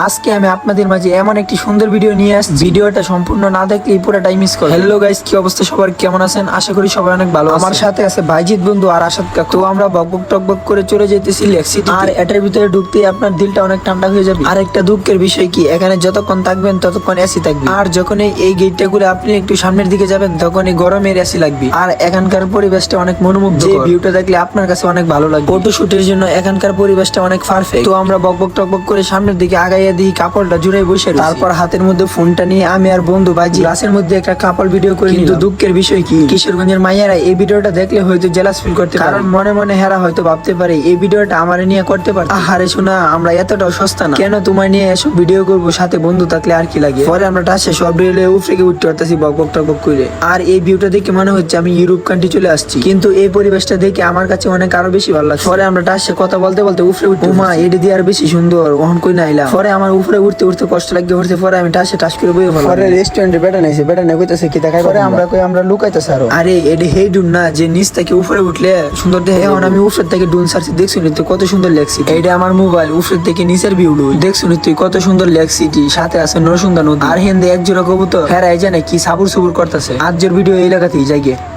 আজকে আমি আপনাদের মাঝে এমন একটি সুন্দর ভিডিও নিয়ে আসছি, ভিডিওটা সম্পূর্ণ না দেখলে পুরোটাই মিস করবেন। হ্যালো গাইস, কি অবস্থা সবার, কেমন আছেন? আশা করি সবাই অনেক ভালো আছেন। আমার সাথে আছে ভাইজিৎ বন্ধু আর আসাদ কাকু। তো আমরা বকবক টকবক করে চলে যেতেছি লেক সিটি, আর এটার ভিতরে ঢুকতেই আপনার দিলটা অনেক ঠান্ডা হয়ে যাবে। আর একটা দুঃখের বিষয় কি, এখানে যতক্ষণ থাকবেন ততক্ষণ এসি থাকবে, আর যখন এই গেটটা খুলে আপনি একটু সামনের দিকে যাবেন তখন এই গরমের এসি লাগবে। আর এখানকার পরিবেশটা অনেক মনোমুগ্ধকর, যে ভিউটা দেখলে আপনার কাছে অনেক ভালো লাগবে। ফটো শুটের জন্য এখানকার পরিবেশটা অনেক পারফেক্ট। তো আমরা বকবক টকবক করে সামনের দিকে আগাইয়া দিই, কাপড়টা জুড়ে বসে রয়েছি। তারপর হাতের মধ্যে ফোনটা নিয়ে আমি আর বন্ধু ভাইজি গ্লাসের মধ্যে একটা কাপড় ভিডিও করি। কিন্তু দুঃখের বিষয় কি, কিশোরগঞ্জের মাইয়ারা এই ভিডিওটা দেখলে হয়তো জেলাস ফিল করতে পারে, কারণ মনে মনে হেরা হয়তো ভাবতে পারে এই ভিডিওটা আমার নিয়ে করতে পারে। আহারে শোনা, আমরা এতটাও সস্তা না, কেন তোমায় নিয়ে এসব ভিডিও করবো, সাথে বন্ধু থাকলে আর কি লাগে। পরে আমরা টাসে সব রেলে উফরে উঠতে পারতেছি বকবক টকবক করে। আর এই ভিউটা দেখে মনে হচ্ছে আমি ইউরোপ কান্ট্রি চলে আসছি, কিন্তু এই পরিবেশটা দেখে আমার কাছে অনেক আরো বেশি ভালো লাগছে। পরে আমরা টাসে কথা বলতে বলতে উফরে উঠতে, মা এটি দিয়ে আর বেশি সুন্দর ওহন কই না আইলাম। পরে আমার উপরে উঠতে উঠতে কষ্ট লাগে উঠতে, পরে আমি টাসে টাস করে বই ভালো। পরে রেস্টুরেন্টে বেটা নাইছে, বেটা না কইতাছে কি দেখাই। পরে আমরা কই আমরা লুকাইতাছি আরো, আরে এডি হেই ডুন না যে নিচ থেকে উপরে উঠলে সুন্দর দেখে। এখন আমি উপর থেকে ডুন সারছি, দেখছুন তুই কত সুন্দর লেগছি। এইটা আমার মোবাইল, উপর থেকে নিচের ভিউ দেখছুন তুই কত সুন্দর লেগসিটি, সাথে আছে নরসুন্দা নদী। আর হেন্দে এক জোড়া কবুতর হেরাই জানে কি সাবুর সুবুর করতেছে। আজকের ভিডিও এই লাগাতেই যাইগে।